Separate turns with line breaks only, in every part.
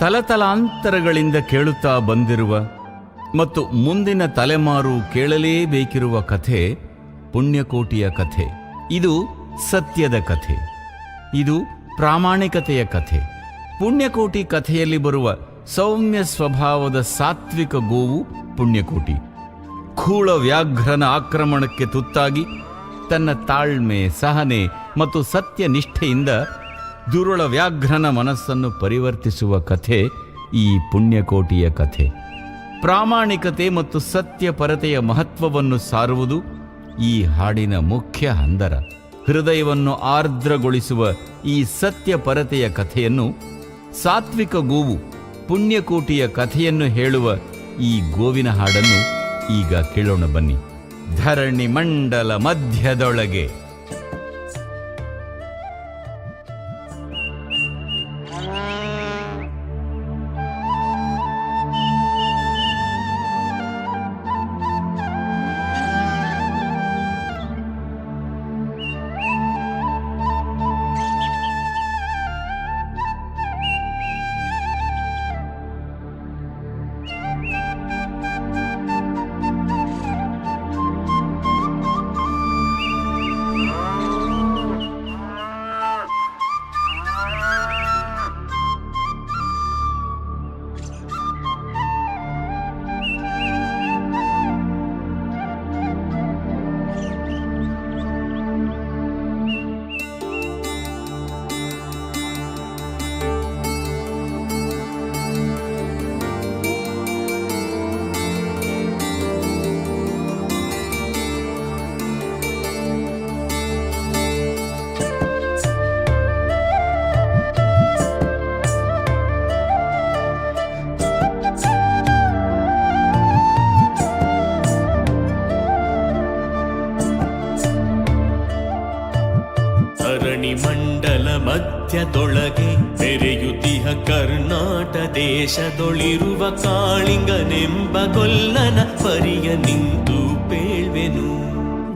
ತಲತಲಾಂತರಗಳಿಂದ ಕೇಳುತ್ತಾ ಬಂದಿರುವ ಮತ್ತು ಮುಂದಿನ ತಲೆಮಾರು ಕೇಳಲೇಬೇಕಿರುವ ಕಥೆ ಪುಣ್ಯಕೋಟಿಯ ಕಥೆ. ಇದು ಸತ್ಯದ ಕಥೆ, ಇದು ಪ್ರಾಮಾಣಿಕತೆಯ ಕಥೆ. ಪುಣ್ಯಕೋಟಿ ಕಥೆಯಲ್ಲಿ ಬರುವ ಸೌಮ್ಯ ಸ್ವಭಾವದ ಸಾತ್ವಿಕ ಗೋವು ಪುಣ್ಯಕೋಟಿ. ಖೂಳ ವ್ಯಾಘ್ರನ ಆಕ್ರಮಣಕ್ಕೆ ತುತ್ತಾಗಿ ತನ್ನ ತಾಳ್ಮೆ, ಸಹನೆ ಮತ್ತು ಸತ್ಯನಿಷ್ಠೆಯಿಂದ ದುರುಳ ವ್ಯಾಘ್ರನ ಮನಸ್ಸನ್ನು ಪರಿವರ್ತಿಸುವ ಕಥೆ ಈ ಪುಣ್ಯಕೋಟಿಯ ಕಥೆ. ಪ್ರಾಮಾಣಿಕತೆ ಮತ್ತು ಸತ್ಯಪರತೆಯ ಮಹತ್ವವನ್ನು ಸಾರುವುದು ಈ ಹಾಡಿನ ಮುಖ್ಯ ಹಂದರ. ಹೃದಯವನ್ನು ಆರ್ದ್ರಗೊಳಿಸುವ ಈ ಸತ್ಯಪರತೆಯ ಕಥೆಯನ್ನು, ಸಾತ್ವಿಕ ಗೋವು ಪುಣ್ಯಕೋಟಿಯ ಕಥೆಯನ್ನು ಹೇಳುವ ಈ ಗೋವಿನ ಹಾಡನ್ನು ಈಗ ಕೇಳೋಣ ಬನ್ನಿ. ಧರಣಿ ಮಂಡಲ ಮಧ್ಯದೊಳಗೆ.
ಮಂಡಲ ಮಧ್ಯದೊಳಗೆ ಬೆರೆಯುತ್ತಿಹ ಕರ್ನಾಟ ದೇಶದೊಳಿರುವ ಕಾಳಿಂಗನೆಂಬ ಗೊಲ್ಲನ ಪರಿಯ ನಿಂತು ಪೇಳ್ವೆನು.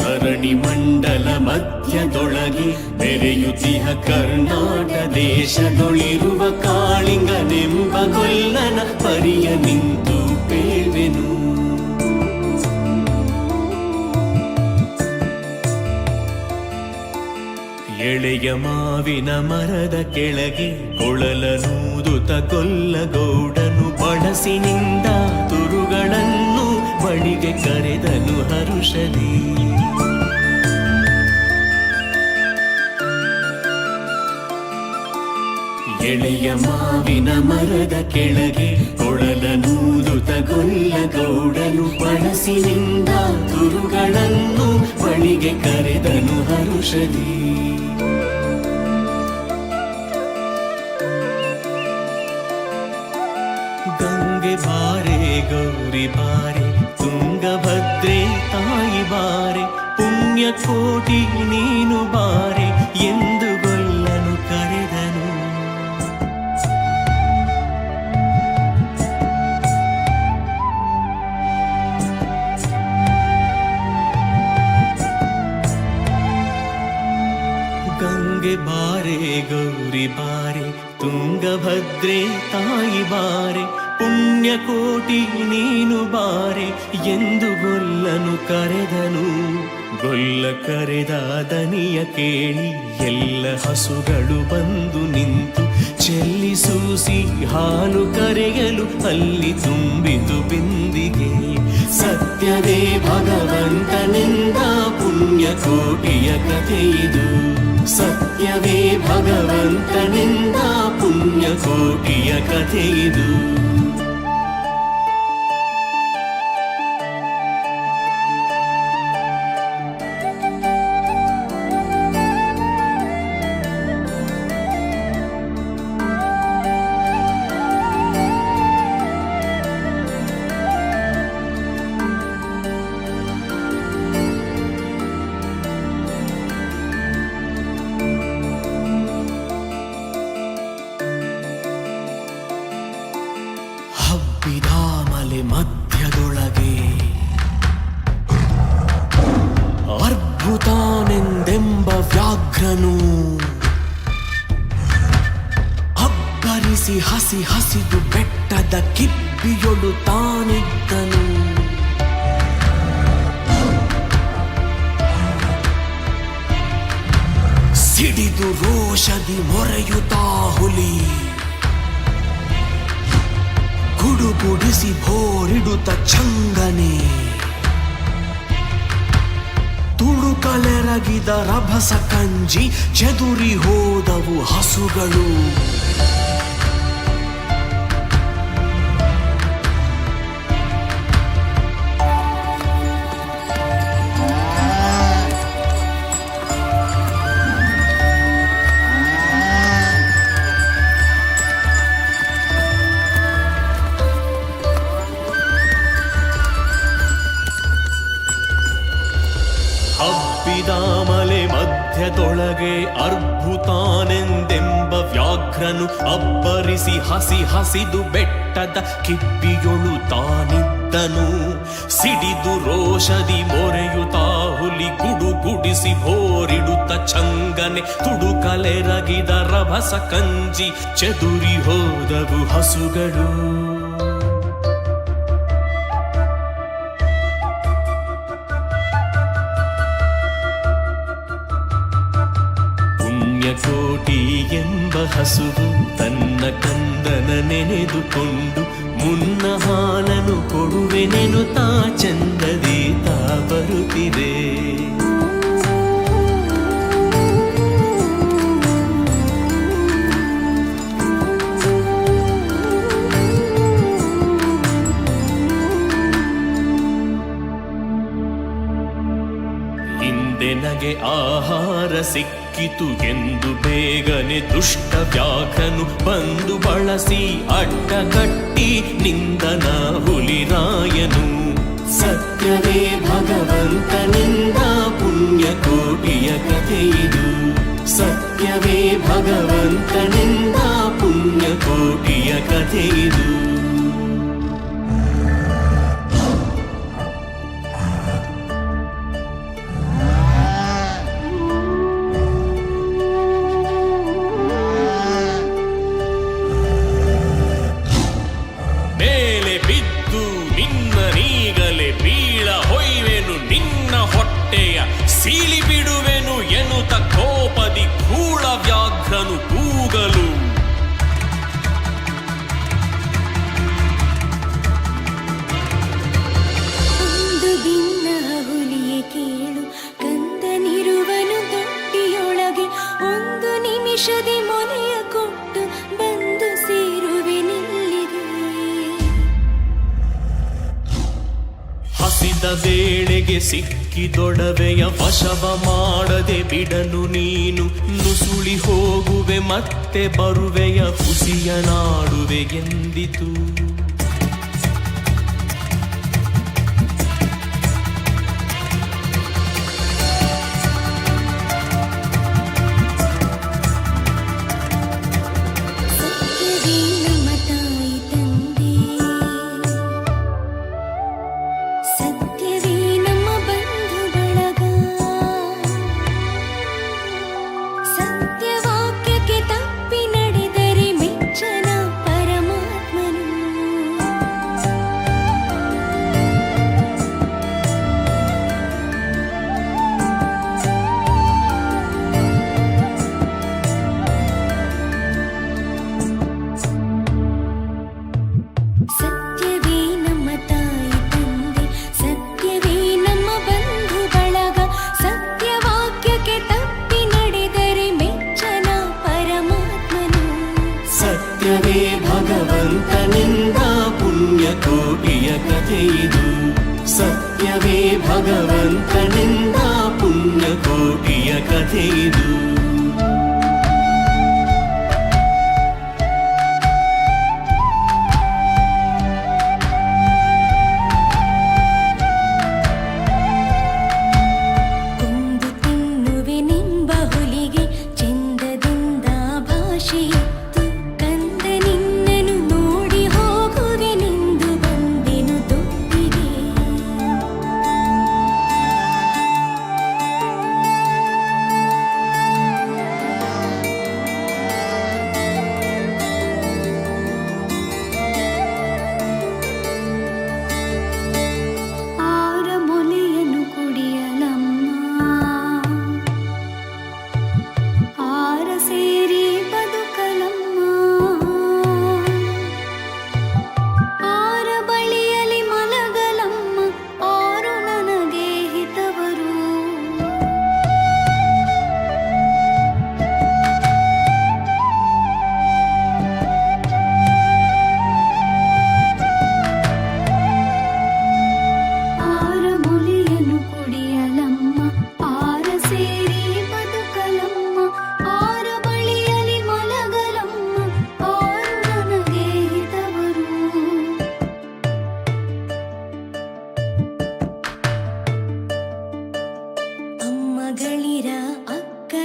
ಧರಣಿ ಮಂಡಲ ಮಧ್ಯದೊಳಗೆ ಬೆರೆಯುತ್ತಿಹ ಕರ್ನಾಟ ದೇಶದೊಳಿರುವ ಕಾಳಿಂಗನೆಂಬ ಗೊಲ್ಲನ ಪರಿಯ ನಿಂತು ಪೇಳ್ವೆನು. ಎಳೆಯ ಮಾವಿನ ಮರದ ಕೆಳಗೆ ಕೊಳಲನೂದುತ ಗೊಲ್ಲಗೌಡನು ಬಳಸಿನಿಂದ ತುರುಗಳನ್ನು ಬಳಿಗೆ ಕರೆದನು ಹರುಷದಿ. ಎಳೆಯ ಮಾವಿನ ಮರದ ಕೆಳಗೆ ಕೊಳಲನೂದುತ ಗೊಲ್ಲಗೌಡನು ಬಳಸಿನಿಂದ ತುರುಗಳನ್ನು ಬಳಿಗೆ ಕರೆದನು ಹರುಷದಿ. ಗಂಗೆ ಬಾರೆ ಗೌರಿ ಬಾರೆ ತುಂಗಭದ್ರೆ ತಾಯಿ ಬಾರೆ ಪುಣ್ಯಕೋಟಿ ನೀನು ಬಾರೆ ಎಂದು ಗೊಲ್ಲನು ಕರೆದನು. ಗಂಗೆ ಬಾರೆ ಗೌರಿ ಬಾರೆ ತುಂಗಭದ್ರೆ ತಾಯಿ ಬಾರೆ ಪುಣ್ಯಕೋಟಿ ನೀನು ಬಾರೆ ಎಂದು ಗೊಲ್ಲನು ಕರೆದನು. ಗೊಲ್ಲ ಕರೆದ ದನಿಯ ಕೇಳಿ ಎಲ್ಲ ಹಸುಗಳು ಬಂದು ನಿಂತು ಚೆಲ್ಲಿಸೂಸಿ ಹಾಲು ಕರೆಯಲು ಅಲ್ಲಿ ತುಂಬಿತು ಬಿಂದಿಗೆ. ಸತ್ಯವೇ ಭಗವಂತನಿಂದ ಪುಣ್ಯಕೋಟಿಯ ಕಥೆಯಿದು. ಸತ್ಯವೇ ಭಗವಂತನಿಂದ ಪುಣ್ಯಕೋಟಿಯ ಕಥೆಯಿದು. ಹಬ್ಬಿದಾಮಲೆ ಮಧ್ಯದೊಳಗೆ ಅದ್ಭುತಾನೆಂದೆಂಬ ವ್ಯಾಘ್ರನು ಅಬ್ಬರಿಸಿ ಹಸಿ ಹಸಿದು ಬೆಟ್ಟದ ಕಿಪ್ಪಿಯೊಳು ತಾನಿದ್ದನು. ಸಿಡಿದು ರೋಷದಿ ಮೊರೆಯುತ್ತಾ ಹುಲಿ ಗುಡುಗುಡಿಸಿ ಭೋರಿಡುತ್ತ ಚಂಗನೆ. ತುಳುಕಲೆರಗಿದ ರಭಸ ಕಂಜಿ ಚೆದುರಿ ಹೋದವು ಹಸುಗಳು. ಹಬ್ಬಿದಾಮಲೆ ಮಧ್ಯದೊಳಗೆ ಅರ್ಭುತಾನೆಂದೆಂಬ ವ್ಯಾಘ್ರನು ಅಬ್ಬರಿಸಿ ಹಸಿ ಹಸಿದು ಬೆಟ್ಟದ ಕಿಪ್ಪಿಯೊಳು ತಾನಿದ್ದನು. ಸಿಡಿದು ರೋಷದಿ ಮೊರೆಯುತ್ತಾ ಹುಲಿ ಗುಡುಗುಡಿಸಿ ಭೋರಿಡುತ್ತ ಚಂಗನೆ. ತುಡುಕಲೆರಗಿದ ರಭಸ ಕಂಜಿ ಚೆದುರಿ ಹೋದವು ಹಸುಗಳು. ಪುಣ್ಯಕೋಟಿ ಎಂಬ ಹಸುವು ತನ್ನ ಕಂದನ ನೆನೆದುಕೊಂಡು ಮುನ್ನ ಹಾಲನು ಕೊಡುವೆನೆನು ತಾ ಚಂದದಿ ತಾ ಬರುತ್ತಿದೆ. ಹಿಂದೆ ನಗೆ ಆಹಾರ ಸಿಕ್ಕಿತು ಎಂದು ಬೇಗನೆ ದುಷ್ಟ ವ್ಯಾಘ್ರನು ಬಂದು ಬಳಸಿ ಅಡ್ಡಗಟ್ಟಿ ನಿಂದನ ಹುಲಿರಾಯನು. ಸತ್ಯವೇ ಭಗವಂತನಿಂದ ಪುಣ್ಯಕೋಟಿಯ ಕಥೆಯಿದು. ಸತ್ಯವೇ ಭಗವಂತನಿಂದ ಪುಣ್ಯಕೋಟಿಯ ಕಥೆಯಿದು. ಮೇಲೆ ಬಿದ್ದು ನಿನ್ನ ನೀಗಲೆ ಬೀಳ ಹೊಯ್ವೆನು ನಿನ್ನ ಹೊಟ್ಟೆಯ ಸೀಳಿ ಬಿಡುವೆನು ಎನ್ನುತ್ತ ಕೋಪದಿ ಕೂಳ ವ್ಯಾಘ್ರನು ಕೂಗಲು.
ಒಂದು ದಿನ ಹುಲಿಯೇ ಕೇಳು, ಕಂದನಿರುವನು ತೊಟ್ಟಿಯೊಳಗೆ. ಒಂದು ನಿಮಿಷದಿ ಮೊನೆಯ ಕೊಟ್ಟು ಬಂದು ಸೇರುವೆ ನಿಲ್ಲಿಗೆ.
ಹಸಿದ ವೇಳೆಗೆ ಸಿಕ್ಕಿದೊಡವೆಯ ವಶವ ಮಾಡದೆ ಬಿಡನು ನೀನು. ನುಸುಳಿ ಹೋಗುವೆ ಮತ್ತೆ ಬರುವೆಯ ಹುಸಿಯ ನಾಡುವೆ ಎಂದಿತು.
ಸತ್ಯವೇ ನಮ್ಮ ತಾಯಿ ತಂದೆ, ಸತ್ಯವೇ ನಮ್ಮ ಬಂಧು ಬಳಗ. ಸತ್ಯವಾಕ್ಯಕ್ಕೆ ತಪ್ಪಿ ನಡೆದರೆ ಮೆಚ್ಚನ ಪರಮಾತ್ಮನು. ಸತ್ಯವೇ ನಮ್ಮ ತಾಯಿ ತಂದೆ, ಸತ್ಯವೇ ನಮ್ಮ ಬಂಧು ಬಳಗ. ಸತ್ಯವಾಕ್ಯಕ್ಕೆ ತಪ್ಪಿ ನಡೆದರೆ ಮೆಚ್ಚನ ಪರಮಾತ್ಮನು.
ಸತ್ಯವೇ ಭಗವಂತನಿಂದ ಪುಣ್ಯಕೋಟಿಯ ಕಥೆಯಿದು. ಸತ್ಯವೇ ಭಗವಂತನಿಂದ ಪುಣ್ಯಕೋಟಿಯ ಕಥೆಯಿದು.
ಕೊಂದು ತಿನ್ನುವೆನೆಂಬ ಹುಲಿಗೆ ಚಂದದಿಂದ ಭಾಷೆಯಿತ್ತು. ಕಂದ ನಿನ್ನನು ನೋಡಿ ಹೋಗುವೆನೆಂದು ಬಂದೆನು ತೊಟ್ಟಿಗೆ.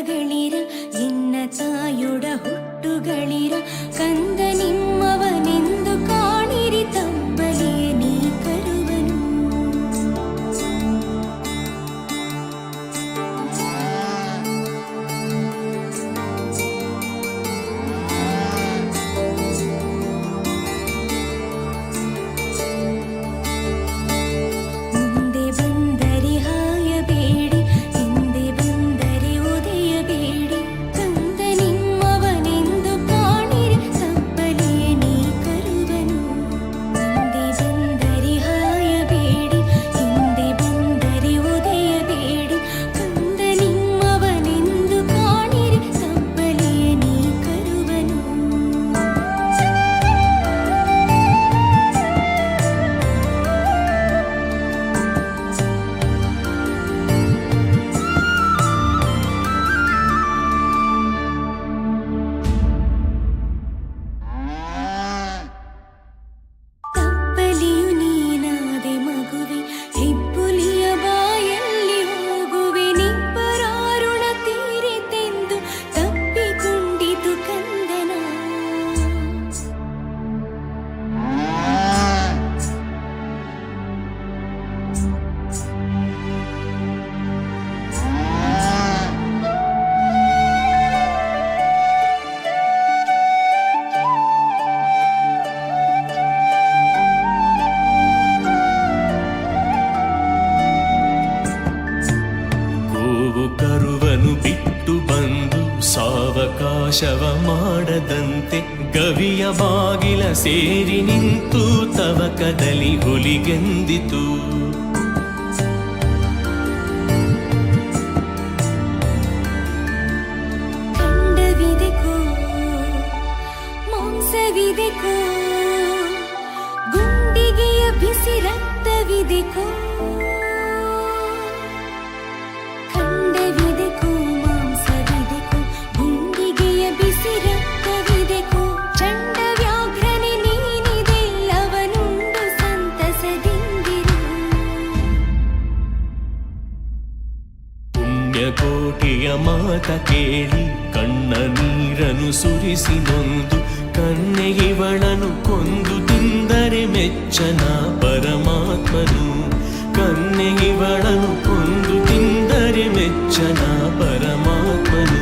ಮಗಳಿರ ಎನ್ನ ತಾಯೊಡ ಹುಟ್ಟುಗಳಿರ ಕಂದ ನಿಮ್ಮವನೆಂದು ಕಾಣಿರಿ ತಬ್ಬಲೇ ನೀ ಕರುವನು. ಮುಂದೆ ಬಂದರೆ ಹಾಯಬೇಡಿ, ಹಿಂದೆ ಬಂದರೆ ಒದೆಯಬೇಡಿ, ಕಂದ ನಿಮ್ಮವನೆಂದು ಕಾಣಿರಿ ತಬ್ಬಲೇ ನೀ ಕರುವನು. ಮುಂದೆ ಬಂದರೆ ಹಾಯಬೇಡಿ, ಹಿಂದೆ ಬಂದರೆ ಒದೆಯಬೇಡಿ, ಕಂದ ನಿಮ್ಮವನೆಂದು ಕಾಣಿರಿ ತಬ್ಬಲೇ ನೀ ಕರುವನು. ತಪ್ಪಲಿಯು ನೀನಾದೆ ಮಗುವೆ, ಹೆಬ್ಬುಲಿಯ ಬಾಯಲ್ಲಿ ಹೋಗುವೆ, ನಿಬ್ಬರಾರುಣ ತೀರಿತೆಂದು ತಪ್ಪಿಕೊಂಡಿತು ಕಂದನ.
ಗೋವು ಕರುವನು ಬಿಟ್ಟು ಬಂದು ಸಾವಕಾಶವ ಮಾಡದಂತೆ ಗವಿಯ ಬಾಗಿಲ ಸೇರಿ ನಿಂತು ತವಕದಲ್ಲಿ ಹುಲಿಗೆಂದಿತು.
ಖಂಡವಿದೆಕೋ ಮಾಂಸವಿದೆಕೋ, ಗುಂಡಿಗೆಯ ಬಿಸಿ ರಕ್ತವಿದೆಕೋ. ಖಂಡವಿದೆಕೋ ಮಾಂಸವಿದೆಕೋ, ಗುಂಡಿಗೆಯ ಬಿಸಿ ರಕ್ತವಿದೆಕೋ. ಚಂಡ ವ್ಯಾಘ್ರನೆ ನೀನಿದೆಲ್ಲವನುಂಡು ಸಂತಸದಿಂದಿರು.
ಪುಣ್ಯಕೋಟಿಯ ಮಾತ ಕೇಳಿ ಕಣ್ಣ ನೀರನು ಸುರಿಸಿ ನೊಂದು ಕನ್ನೆಗಿವಳನು ಕೊಂದು ತಿಂದರೆ ಮೆಚ್ಚನ ಪರಮಾತ್ಮನು. ಕನ್ನೆಗಿವಳನು ಕೊಂದು ತಿಂದರೆ ಮೆಚ್ಚನ ಪರಮಾತ್ಮನು.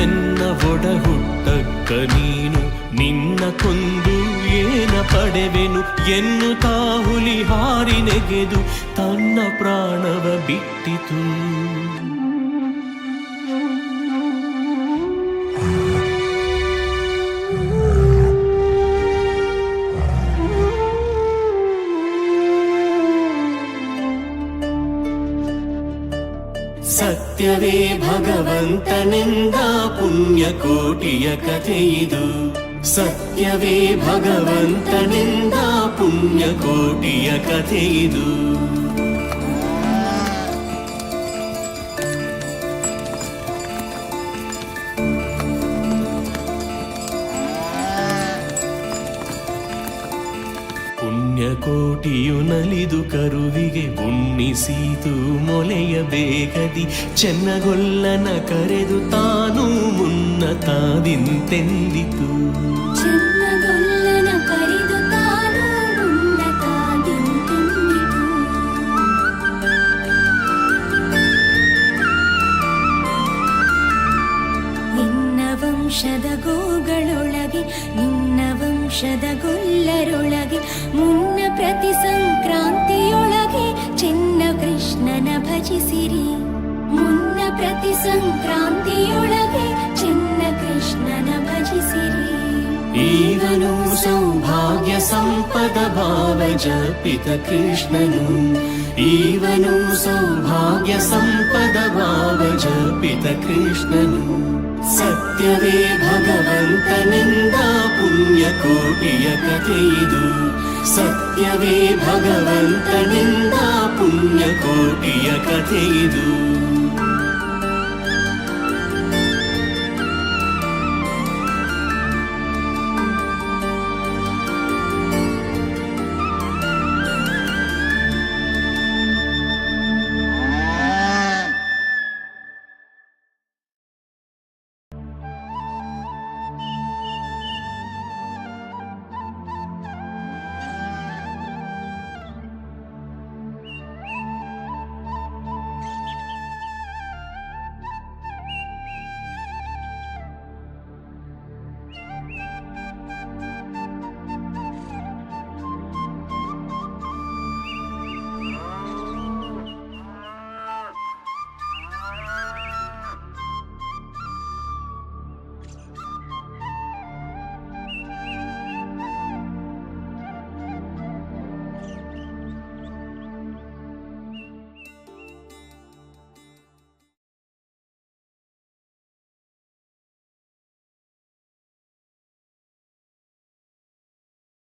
ಎನ್ನ ಒಡ ಹುಟ್ಟಕ್ಕ ನೀನು ನಿನ್ನ ಕೊಂದು ಏನ ಪಡೆವೆನು ಎನ್ನುತ್ತಾ ಹುಲಿ ಹಾರಿ ನೆಗೆದು ತನ್ನ ಪ್ರಾಣವ ಬಿಟ್ಟಿತು. ಸತ್ಯವೇ ಭಗವಂತನೆಂದ ಪುಣ್ಯಕೋಟಿಯ ಕಥೆಯಿದು. ಸತ್ಯವೇ ಭಗವಂತನೆಂದ ಪುಣ್ಯಕೋಟಿಯ ಕಥೆಯಿದು. ಪುಣ್ಯಕೋಟಿಯು ನಲಿದು ಕರುವಿಗೆ ಉಣ್ಣಿಸೀತು ಮೊಲೆಯ ಬೇಗದಿ. ಚೆನ್ನಗೊಲ್ಲನ ಕರೆದು ತಾನು ಮುನ್ನ ತಾದಿಂತೆಂದಿತು.
ಚೆನ್ನಗೊಲ್ಲನ ಕರೆದು ತಾನು ಮುನ್ನ ತಾದಿಂತೆಂದಿತು. ನಿನ್ನ ವಂಶದ ಗೋಗಳೊಳಗೆ ನಿನ್ನ ವಂಶದ ಗೊಲ್ಲರೊಳಗೆ ಮುನ್ನ ಪ್ರತಿ ಸಂಕ್ರಾಂತಿಯೊಳಗೆ ಚೆನ್ನ ಕೃಷ್ಣನ ಭಜಿಸಿರಿ. ಮುನ್ನ ಪ್ರತಿ ಸಂಕ್ರಾಂತಿಯೊಳಗೆ ಚೆನ್ನ ಕೃಷ್ಣನ ಭಜಿಸಿರಿ.
ಈವನು ಸೌಭಾಗ್ಯ ಸಂಪದ ಭಾವ ಜಪಿತ ಕೃಷ್ಣನು. ಈವನು ಸೌಭಾಗ್ಯ ಸಂಪದ ಭಾವ ಜಪಿತ ಕೃಷ್ಣನು. ಸತ್ಯವೇ ಭಗವಂತನೆಂದ ಪುಣ್ಯಕೋಟಿಯ ಕಥೆಯಿದು. ಸತ್ಯವೇ ಭಗವಂತನೆಂದ ಪುಣ್ಯಕೋಟಿಯ ಕಥೆಯಿದು.